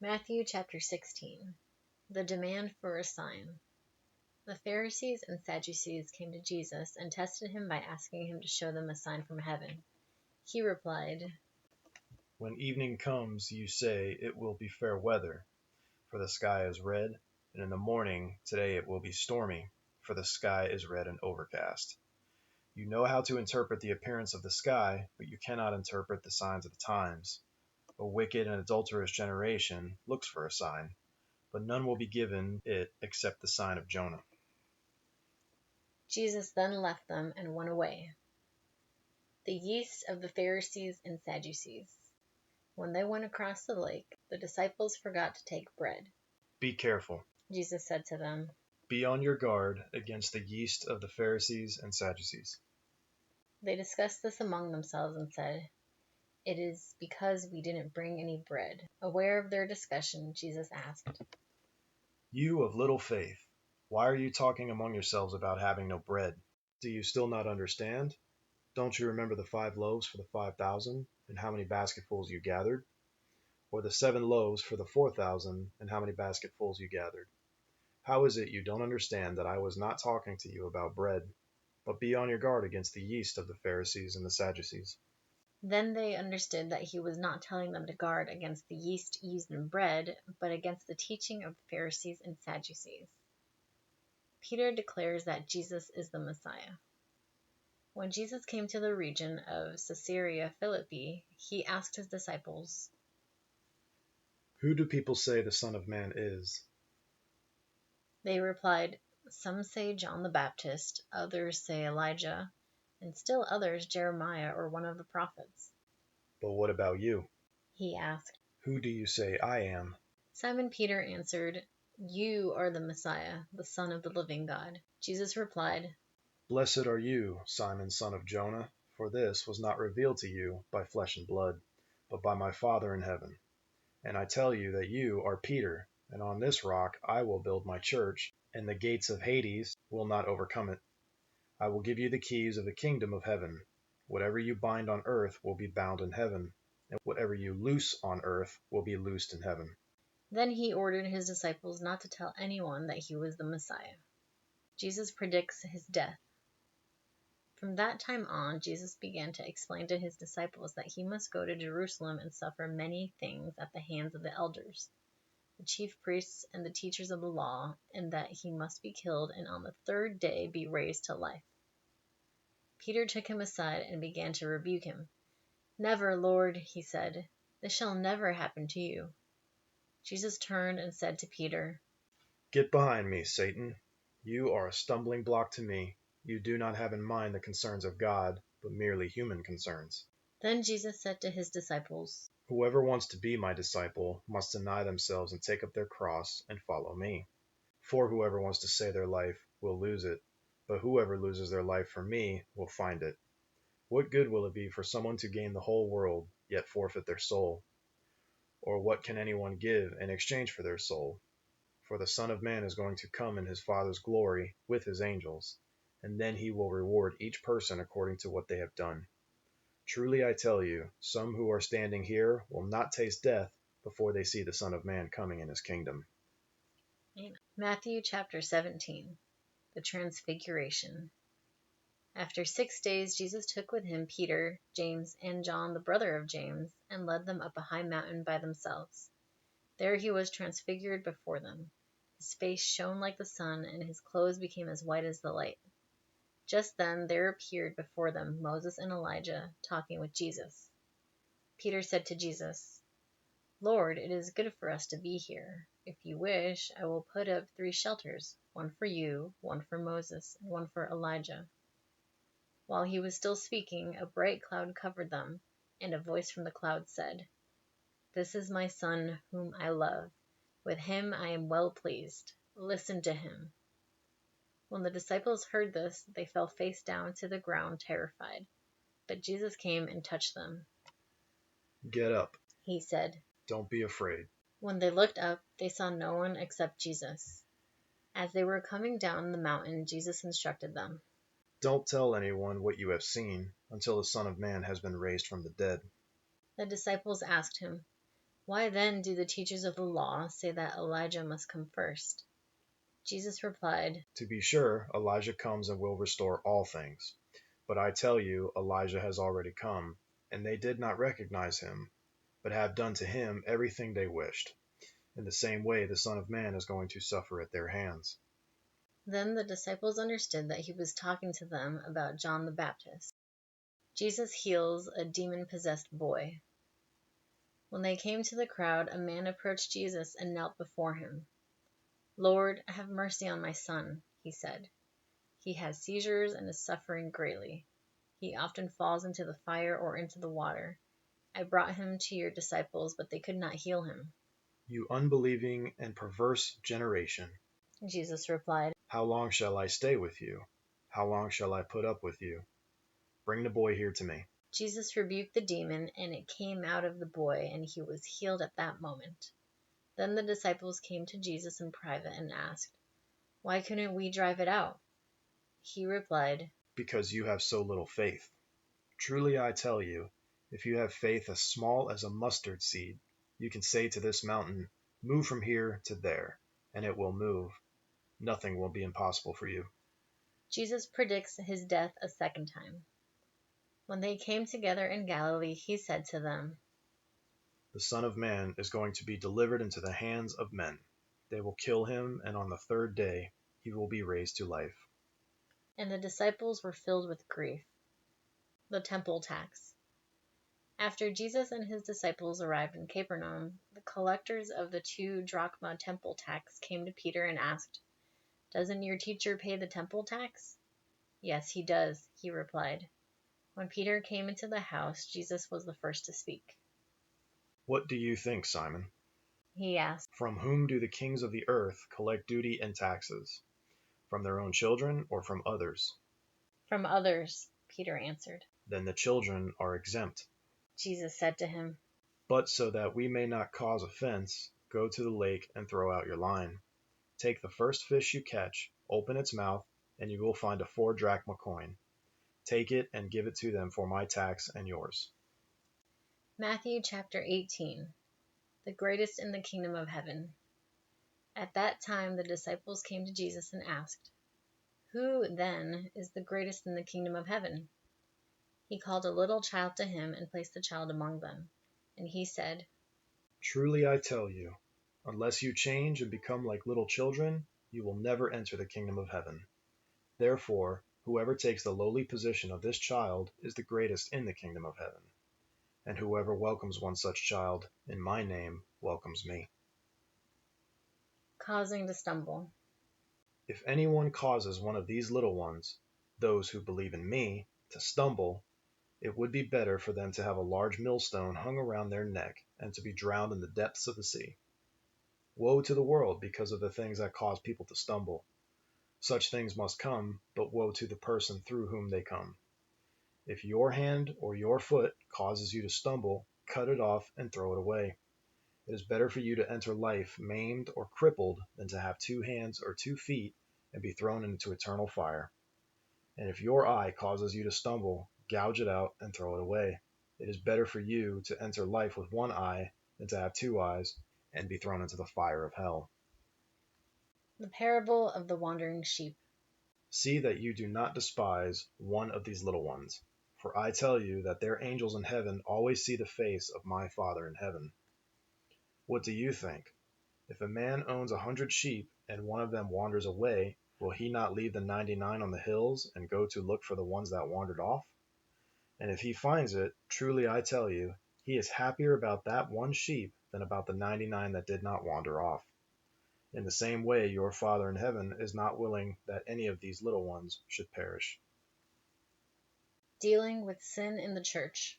Matthew chapter 16. The demand for a sign. The Pharisees and Sadducees came to Jesus and tested him by asking him to show them a sign from heaven. He replied, When evening comes, you say, "It will be fair weather, for the sky is red," and in the morning, "Today it will be stormy, for the sky is red and overcast." You know how to interpret the appearance of the sky, but you cannot interpret the signs of the times. A wicked and adulterous generation looks for a sign, but none will be given it except the sign of Jonah. Jesus then left them and went away. The yeast of the Pharisees and Sadducees. When they went across the lake, the disciples forgot to take bread. Be careful. Jesus said to them, Be on your guard against the yeast of the Pharisees and Sadducees. They discussed this among themselves and said, It is because we didn't bring any bread. Aware of their discussion, Jesus asked, You of little faith, why are you talking among yourselves about having no bread? Do you still not understand? Don't you remember the 5 loaves for the 5,000 and how many basketfuls you gathered? Or the 7 loaves for the 4,000 and how many basketfuls you gathered? How is it you don't understand that I was not talking to you about bread? But be on your guard against the yeast of the Pharisees and the Sadducees. Then they understood that he was not telling them to guard against the yeast used in bread, but against the teaching of the Pharisees and Sadducees. Peter declares that Jesus is the Messiah. When Jesus came to the region of Caesarea Philippi, he asked his disciples, Who do people say the Son of Man is? They replied, Some say John the Baptist, others say Elijah, and still others Jeremiah or one of the prophets. But what about you? He asked. Who do you say I am? Simon Peter answered, You are the Messiah, the Son of the living God. Jesus replied, Blessed are you, Simon, son of Jonah, for this was not revealed to you by flesh and blood, but by my Father in heaven. And I tell you that you are Peter, and on this rock I will build my church, and the gates of Hades will not overcome it. I will give you the keys of the kingdom of heaven. Whatever you bind on earth will be bound in heaven, and whatever you loose on earth will be loosed in heaven. Then he ordered his disciples not to tell anyone that he was the Messiah. Jesus predicts his death. From that time on, Jesus began to explain to his disciples that he must go to Jerusalem and suffer many things at the hands of the elders, the chief priests, and the teachers of the law, and that he must be killed and on the third day be raised to life. Peter took him aside and began to rebuke him. Never, Lord, he said, this shall never happen to you. Jesus turned and said to Peter, Get behind me, Satan. You are a stumbling block to me. You do not have in mind the concerns of God, but merely human concerns. Then Jesus said to his disciples, Whoever wants to be my disciple must deny themselves and take up their cross and follow me. For whoever wants to save their life will lose it, but whoever loses their life for me will find it. What good will it be for someone to gain the whole world, yet forfeit their soul? Or what can anyone give in exchange for their soul? For the Son of Man is going to come in his Father's glory with his angels, and then he will reward each person according to what they have done. Truly I tell you, some who are standing here will not taste death before they see the Son of Man coming in his kingdom. Matthew chapter 17. The Transfiguration. After 6 days, Jesus took with him Peter, James, and John, the brother of James, and led them up a high mountain by themselves. There he was transfigured before them. His face shone like the sun, and his clothes became as white as the light. Just then there appeared before them Moses and Elijah, talking with Jesus. Peter said to Jesus, Lord, it is good for us to be here. If you wish, I will put up 3 shelters, one for you, one for Moses, and one for Elijah. While he was still speaking, a bright cloud covered them, and a voice from the cloud said, This is my Son, whom I love. With him I am well pleased. Listen to him. When the disciples heard this, they fell face down to the ground, terrified. But Jesus came and touched them. Get up, He said. Don't be afraid. When they looked up, they saw no one except Jesus. As they were coming down the mountain, Jesus instructed them. Don't tell anyone what you have seen until the Son of Man has been raised from the dead. The disciples asked him, Why then do the teachers of the law say that Elijah must come first? Jesus replied, To be sure, Elijah comes and will restore all things. But I tell you, Elijah has already come, and they did not recognize him, but have done to him everything they wished. In the same way, the Son of Man is going to suffer at their hands. Then the disciples understood that he was talking to them about John the Baptist. Jesus heals a demon-possessed boy. When they came to the crowd, a man approached Jesus and knelt before him. "Lord, have mercy on my son," he said. "He has seizures and is suffering greatly. He often falls into the fire or into the water. I brought him to your disciples, but they could not heal him." You unbelieving and perverse generation, Jesus replied, how long shall I stay with you? How long shall I put up with you? Bring the boy here to me. Jesus rebuked the demon, and it came out of the boy, and he was healed at that moment. Then the disciples came to Jesus in private and asked, "Why couldn't we drive it out?" He replied, Because you have so little faith. Truly I tell you, if you have faith as small as a mustard seed, you can say to this mountain, move from here to there, and it will move. Nothing will be impossible for you. Jesus predicts his death a second time. When they came together in Galilee, he said to them, The Son of Man is going to be delivered into the hands of men. They will kill him, and on the third day he will be raised to life. and the disciples were filled with grief. The temple tax. After Jesus and his disciples arrived in Capernaum, the collectors of the 2 drachma temple tax came to Peter and asked, "Doesn't your teacher pay the temple tax?" "Yes, he does," he replied. When Peter came into the house, Jesus was the first to speak. What do you think, Simon? He asked, From whom do the kings of the earth collect duty and taxes? From their own children or from others? "From others," Peter answered. Then the children are exempt. Jesus said to him, But so that we may not cause offense, go to the lake and throw out your line. Take the first fish you catch, open its mouth, and you will find a 4 drachma coin. Take it and give it to them for my tax and yours. Matthew chapter 18. The greatest in the kingdom of heaven. At that time the disciples came to Jesus and asked, "Who, then, is the greatest in the kingdom of heaven?" He called a little child to him and placed the child among them. And he said, Truly I tell you, unless you change and become like little children, you will never enter the kingdom of heaven. Therefore, whoever takes the lowly position of this child is the greatest in the kingdom of heaven. And whoever welcomes one such child in my name welcomes me. causing to stumble. If anyone causes one of these little ones, those who believe in me, to stumble, it would be better for them to have a large millstone hung around their neck and to be drowned in the depths of the sea. Woe to the world because of the things that cause people to stumble. Such things must come, but woe to the person through whom they come. If your hand or your foot causes you to stumble, cut it off and throw it away. It is better for you to enter life maimed or crippled than to have 2 hands or 2 feet and be thrown into eternal fire. And if your eye causes you to stumble, gouge it out and throw it away. It is better for you to enter life with 1 eye than to have 2 eyes and be thrown into the fire of hell. The parable of the wandering sheep. See that you do not despise one of these little ones, for I tell you that their angels in heaven always see the face of my Father in heaven. What do you think? If a man owns 100 sheep and one of them wanders away, will he not leave the 99 on the hills and go to look for the ones that wandered off? And if he finds it, truly I tell you, he is happier about that one sheep than about the 99 that did not wander off. In the same way, your Father in heaven is not willing that any of these little ones should perish. Dealing with sin in the church.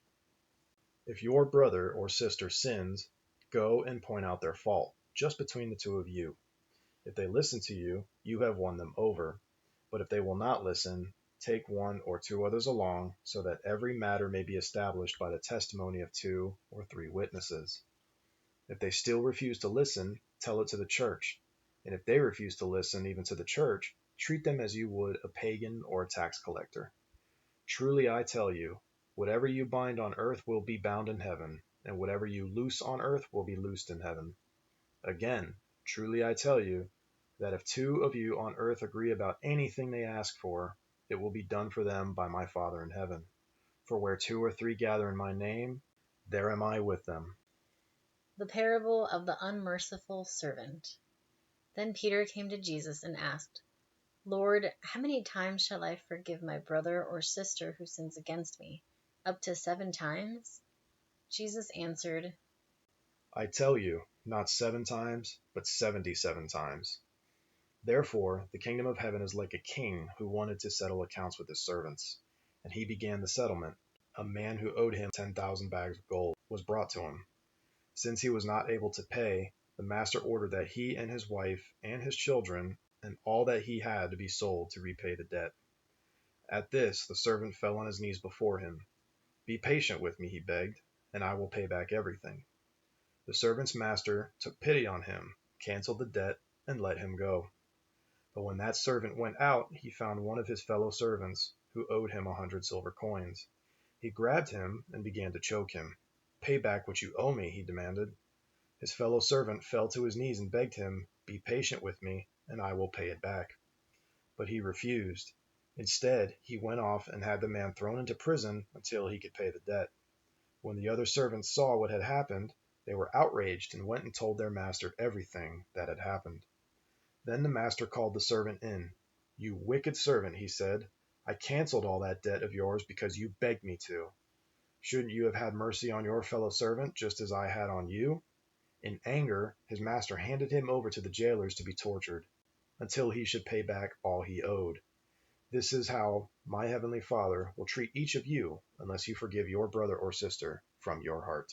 If your brother or sister sins, go and point out their fault, just between the 2 of you. If they listen to you, you have won them over. But if they will not listen, take 1 or 2 others along, so that every matter may be established by the testimony of 2 or 3 witnesses. If they still refuse to listen, tell it to the church. And if they refuse to listen even to the church, treat them as you would a pagan or a tax collector. Truly I tell you, Whatever you bind on earth will be bound in heaven, and whatever you loose on earth will be loosed in heaven. Again, truly I tell you, that if two of you on earth agree about anything they ask for, it will be done for them by my Father in heaven. For where two or three gather in my name, there am I with them. The parable of the unmerciful servant. Then Peter came to Jesus and asked, Lord, how many times shall I forgive my brother or sister who sins against me? Up to 7 times? Jesus answered, I tell you, not 7 times, but 77 times. Therefore, the kingdom of heaven is like a king who wanted to settle accounts with his servants. And he began the settlement. A man who owed him 10,000 bags of gold was brought to him. Since he was not able to pay, the master ordered that he and his wife and his children and all that he had to be sold to repay the debt. At this, the servant fell on his knees before him. Be patient with me, he begged, and I will pay back everything. The servant's master took pity on him, canceled the debt, and let him go. But when that servant went out, he found one of his fellow servants who owed him 100 silver coins. He grabbed him and began to choke him. Pay back what you owe me, he demanded. His fellow servant fell to his knees and begged him, Be patient with me, and I will pay it back. But he refused. Instead, he went off and had the man thrown into prison until he could pay the debt. When the other servants saw what had happened, they were outraged and went and told their master everything that had happened. Then the master called the servant in. You wicked servant, he said, I canceled all that debt of yours because you begged me to. Shouldn't you have had mercy on your fellow servant just as I had on you? In anger, his master handed him over to the jailers to be tortured until he should pay back all he owed. This is how my heavenly Father will treat each of you unless you forgive your brother or sister from your heart.